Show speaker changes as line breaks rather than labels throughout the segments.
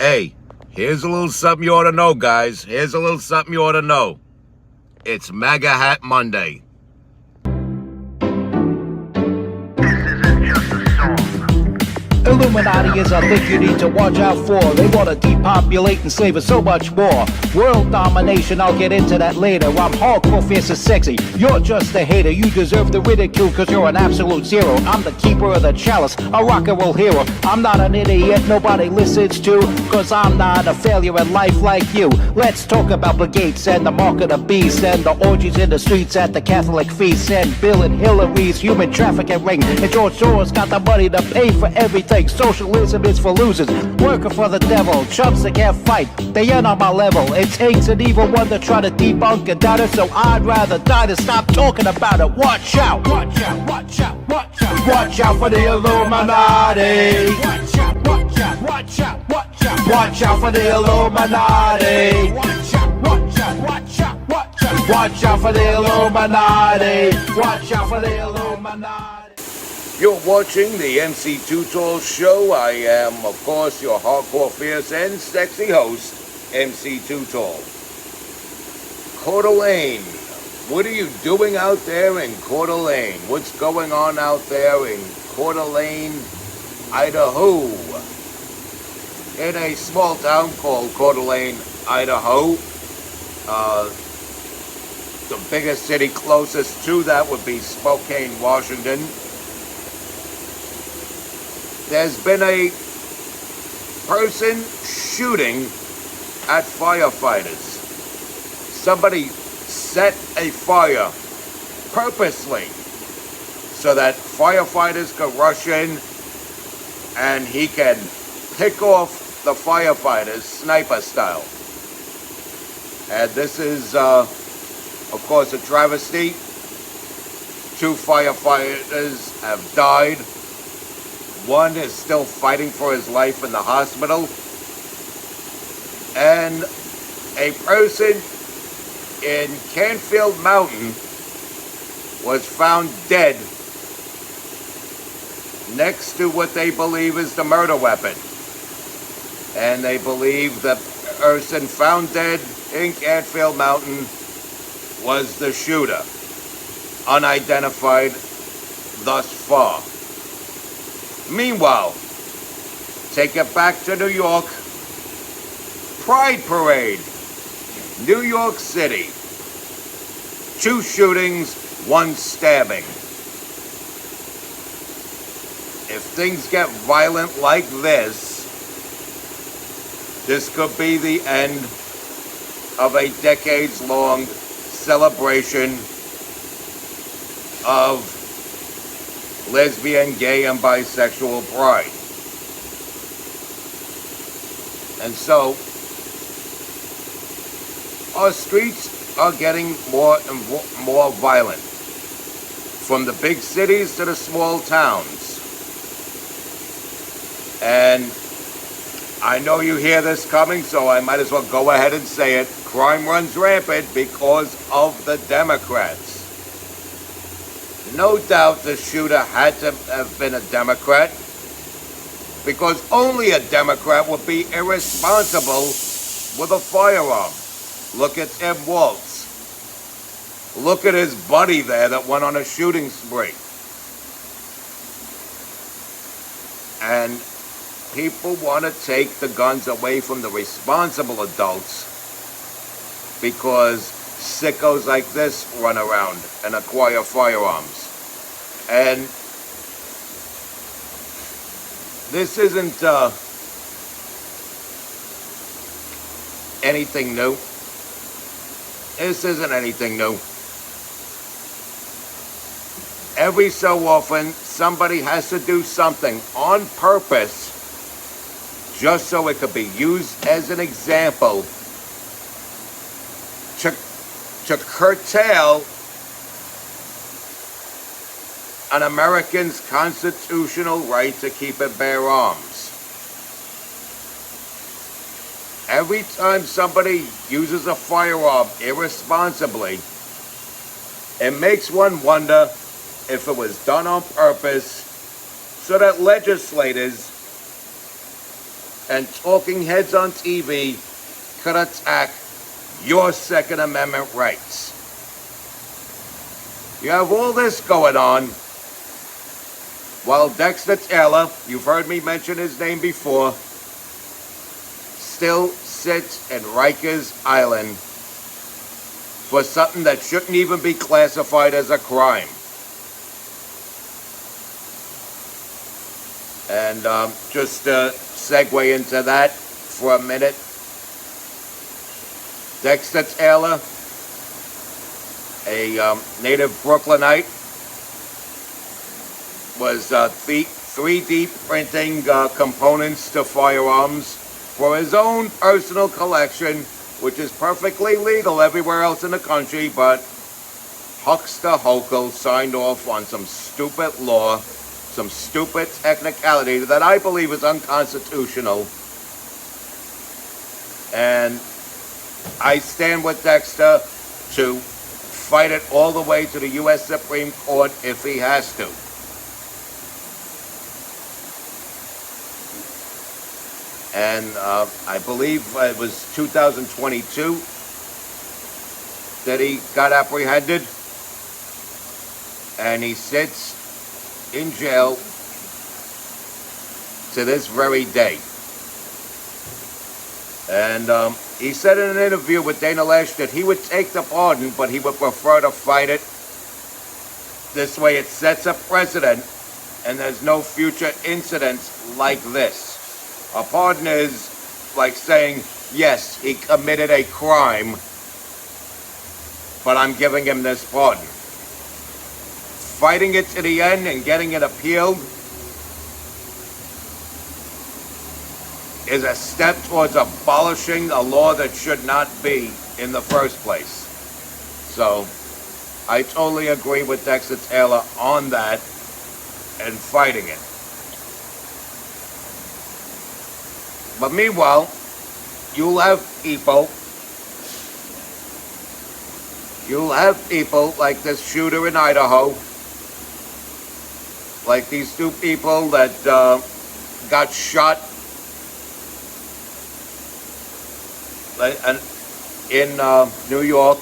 Hey, here's a little something you ought to know, guys. Here's a little something you ought to know. It's MAGA Hat Monday.
Illuminati is a thing you need to watch out for. They want to depopulate and slave us so much more. World domination, I'll get into that later. I'm hardcore, fierce and sexy. You're just a hater. You deserve the ridicule because you're an absolute zero. I'm the keeper of the chalice, a rock and roll hero. I'm not an idiot nobody listens to, because I'm not a failure in life like you. Let's talk about Bill Gates and the mark of the beast and the orgies in the streets at the Catholic feasts and Bill and Hillary's human trafficking ring. And George Soros got the money to pay for everything. Socialism is for losers, working for the devil, chumps that can't fight, they ain't on my level. It takes an evil one to try to debunk and doubt it, so I'd rather die than stop talking about it. Watch out, watch out, watch out, watch out. Watch out for the Illuminati. Watch out, watch out, watch out, watch out. Watch out for the Illuminati. Watch out, watch out, watch out, watch out. Watch out for the Illuminati. Watch out for the Illuminati.
You're watching the MC Too Tall Show. I am, of course, your hardcore, fierce, and sexy host, MC Too Tall. Coeur d'Alene. What are you doing out there in Coeur d'Alene? What's going on out there in Coeur d'Alene, Idaho? In a small town called Coeur d'Alene, Idaho. The biggest city closest to that would be Spokane, Washington. There's been a person shooting at firefighters. Somebody set a fire purposely so that firefighters could rush in and he can pick off the firefighters sniper style. And this is, of course, a travesty. 2 firefighters have died. One is still fighting for his life in the hospital. And a person in Canfield Mountain was found dead next to what they believe is the murder weapon. And they believe the person found dead in Canfield Mountain was the shooter. Unidentified thus far. Meanwhile, take it back to New York. Pride Parade, New York City. 2 shootings, 1 stabbing. If things get violent like this could be the end of a decades-long celebration of lesbian, gay, and bisexual pride. And so, our streets are getting more and more violent. From the big cities to the small towns. And I know you hear this coming, so I might as well go ahead and say it. Crime runs rampant because of the Democrats. No doubt the shooter had to have been a Democrat, because only a Democrat would be irresponsible with a firearm. Look at Tim Walz. Look at his buddy there that went on a shooting spree. And people want to take the guns away from the responsible adults because sickos like this run around and acquire firearms. And this isn't anything new. This isn't anything new. Every so often, somebody has to do something on purpose just so it could be used as an example to curtail an American's constitutional right to keep and bear arms. Every time somebody uses a firearm irresponsibly, it makes one wonder if it was done on purpose so that legislators and talking heads on TV could attack your Second Amendment rights. You have all this going on while Dexter Taylor, you've heard me mention his name before, still sits in Rikers Island for something that shouldn't even be classified as a crime. And just to segue into that for a minute, Dexter Taylor, a native Brooklynite, was 3D printing components to firearms for his own personal collection, which is perfectly legal everywhere else in the country, but Huckster Hochul signed off on some stupid law, some stupid technicality that I believe is unconstitutional. And I stand with Dexter to fight it all the way to the U.S. Supreme Court if he has to. And I believe it was 2022 that he got apprehended. And he sits in jail to this very day. And he said in an interview with Dana Lash that he would take the pardon, but he would prefer to fight it. This way it sets a precedent, and there's no future incidents like this. A pardon is like saying, yes, he committed a crime, but I'm giving him this pardon. Fighting it to the end and getting it appealed is a step towards abolishing a law that should not be in the first place. So I totally agree with Dexter Taylor on that and fighting it. But meanwhile, you'll have people like this shooter in Idaho, like these two people that got shot in New York.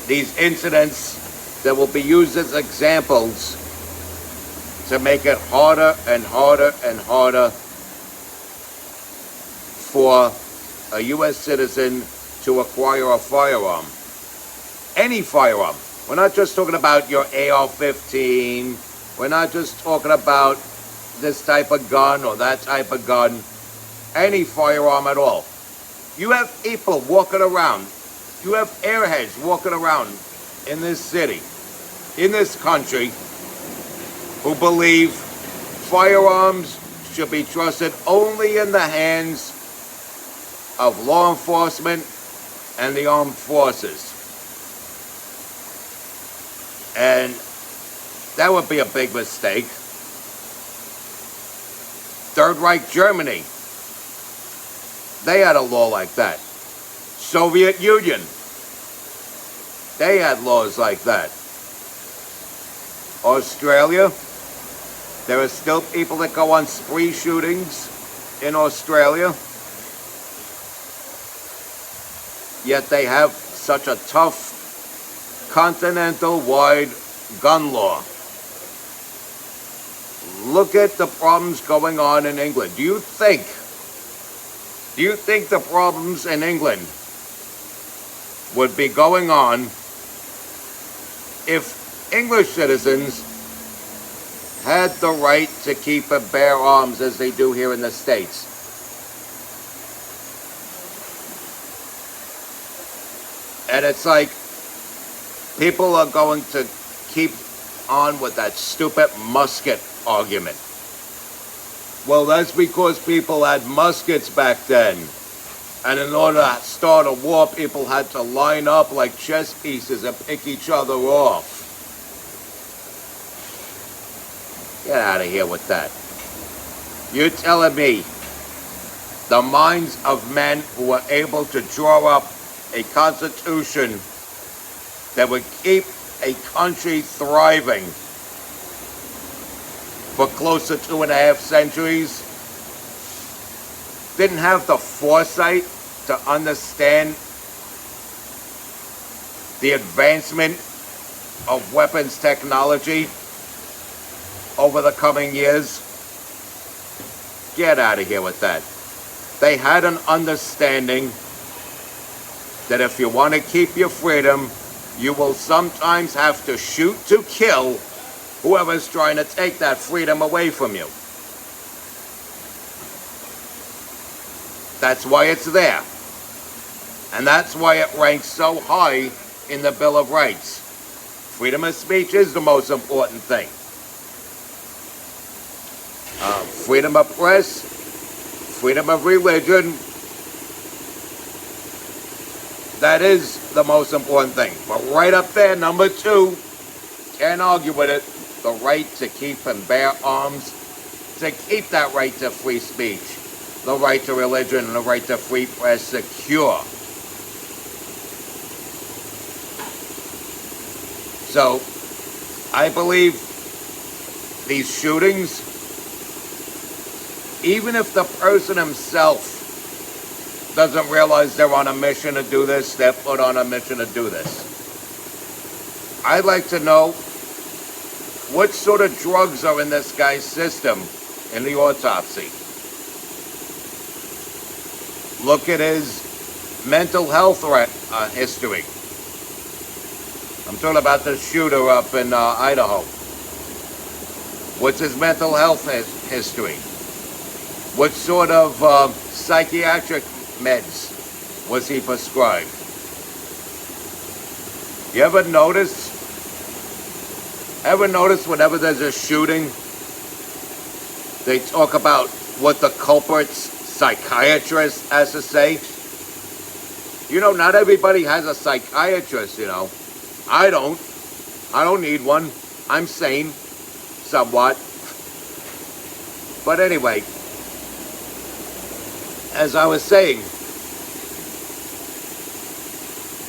These incidents that will be used as examples to make it harder and harder and harder for a U.S. citizen to acquire a firearm. Any firearm. We're not just talking about your AR-15. We're not just talking about this type of gun or that type of gun. Any firearm at all. You have people walking around. You have airheads walking around in this city, in this country, who believe firearms should be trusted only in the hands of law enforcement and the armed forces. And that would be a big mistake. Third Reich Germany, they had a law like that. Soviet Union, they had laws like that. Australia, there are still people that go on spree shootings in Australia. Yet they have such a tough continental-wide gun law. Look at the problems going on in England. Do you think the problems in England would be going on if English citizens had the right to keep and bear arms as they do here in the States? And it's like people are going to keep on with that stupid musket argument. Well, that's because people had muskets back then. And in order to start a war, people had to line up like chess pieces and pick each other off. Get out of here with that. You're telling me the minds of men who were able to draw up a constitution that would keep a country thriving for close to 2.5 centuries didn't have the foresight to understand the advancement of weapons technology over the coming years? Get out of here with that. They had an understanding that if you want to keep your freedom, you will sometimes have to shoot to kill whoever's trying to take that freedom away from you. That's why it's there. And that's why it ranks so high in the Bill of Rights. Freedom of speech is the most important thing. Freedom of press, freedom of religion, that is the most important thing. But right up there, number 2, can't argue with it, the right to keep and bear arms, to keep that right to free speech, the right to religion, and the right to free press secure. So, I believe these shootings, even if the person himself doesn't realize they're on a mission to do this, they're put on a mission to do this. I'd like to know what sort of drugs are in this guy's system in the autopsy. Look at his mental health history. I'm talking about the shooter up in Idaho. What's his mental health history? What sort of psychiatric meds was he prescribed? You ever notice whenever there's a shooting, they talk about what the culprit's psychiatrist has to say? You know, not everybody has a psychiatrist, you know. I don't need one. I'm sane, somewhat. But anyway, as I was saying,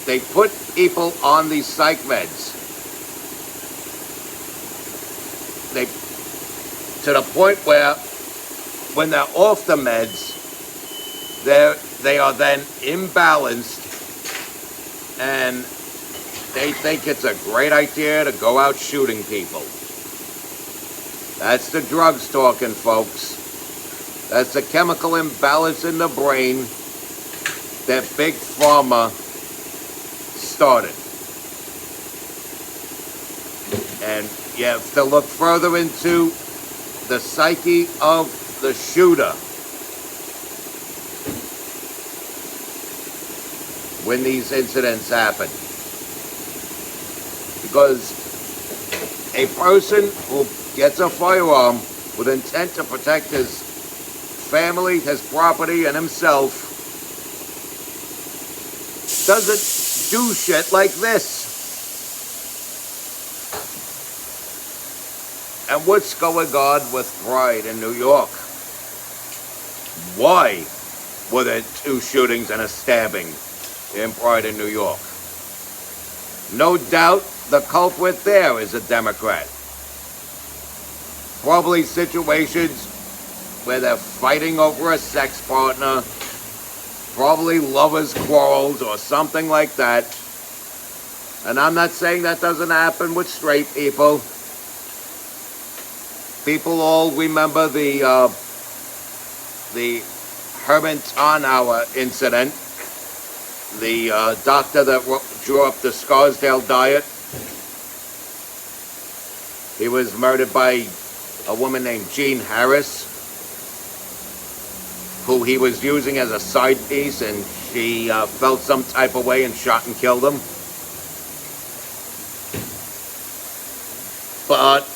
they put people on these psych meds. To the point where when they're off the meds, they are then imbalanced, and they think it's a great idea to go out shooting people. That's the drugs talking, folks. That's the chemical imbalance in the brain that Big Pharma started. And you have to look further into the psyche of the shooter when these incidents happen. Because a person who gets a firearm with intent to protect his family, his property, and himself doesn't do shit like this. And what's going on with Pride in New York? Why were there 2 shootings and a stabbing in Pride in New York? No doubt the culprit there is a Democrat. Probably situations where they're fighting over a sex partner, probably lovers' quarrels or something like that. And I'm not saying that doesn't happen with straight people. People all remember the Herman Tarnauer incident, the doctor that drew up the Scarsdale diet. He was murdered by a woman named Jean Harris, who he was using as a side piece, and she felt some type of way and shot and killed him. But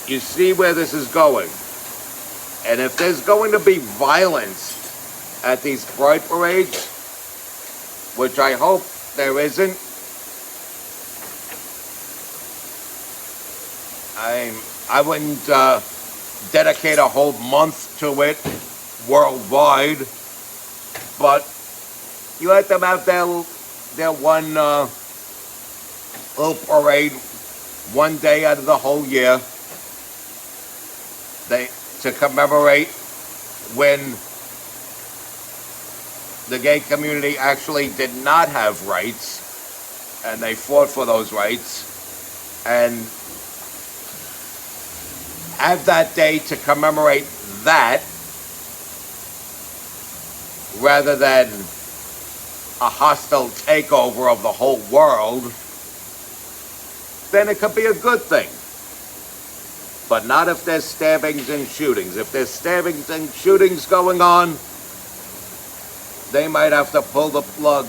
you see where this is going. And if there's going to be violence at these pride parades, which I hope there isn't, I wouldn't dedicate a whole month to it worldwide, but you let them have their one little parade one day out of the whole year to commemorate when the gay community actually did not have rights, and they fought for those rights, and have that day to commemorate that rather than a hostile takeover of the whole world, then it could be a good thing. But not if there's stabbings and shootings. If there's stabbings and shootings going on, they might have to pull the plug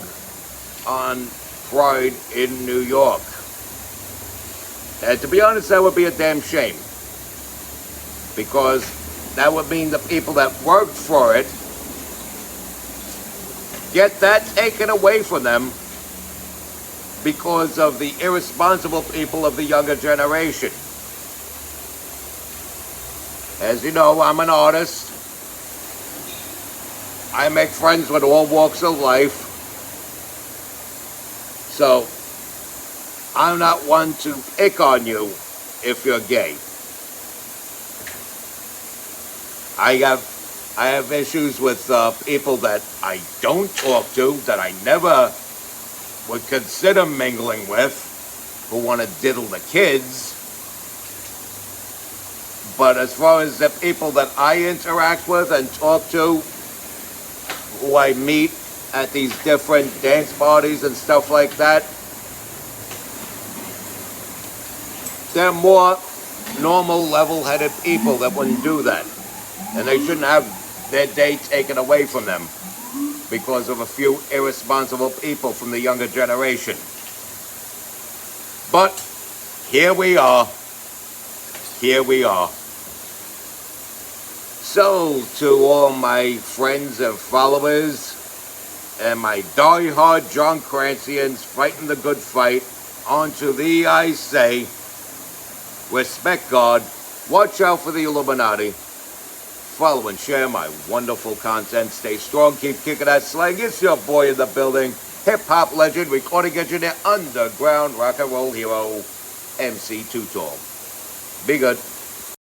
on Pride in New York. And to be honest, that would be a damn shame. Because that would mean the people that worked for it get that taken away from them because of the irresponsible people of the younger generation. As you know, I'm an artist. I make friends with all walks of life. So, I'm not one to pick on you if you're gay. I have issues with people that I don't talk to, that I never would consider mingling with, who want to diddle the kids. But as far as the people that I interact with and talk to, who I meet at these different dance parties and stuff like that, they're more normal, level-headed people that wouldn't do that. And they shouldn't have their day taken away from them because of a few irresponsible people from the younger generation. But here we are. Here we are. So, to all my friends and followers and my die-hard John Crancians fighting the good fight, onto thee I say, respect God, watch out for the Illuminati, follow and share my wonderful content, stay strong, keep kicking that slang. It's your boy in the building, hip-hop legend, recording engineer, underground rock and roll hero, MC Too Tall. Be good.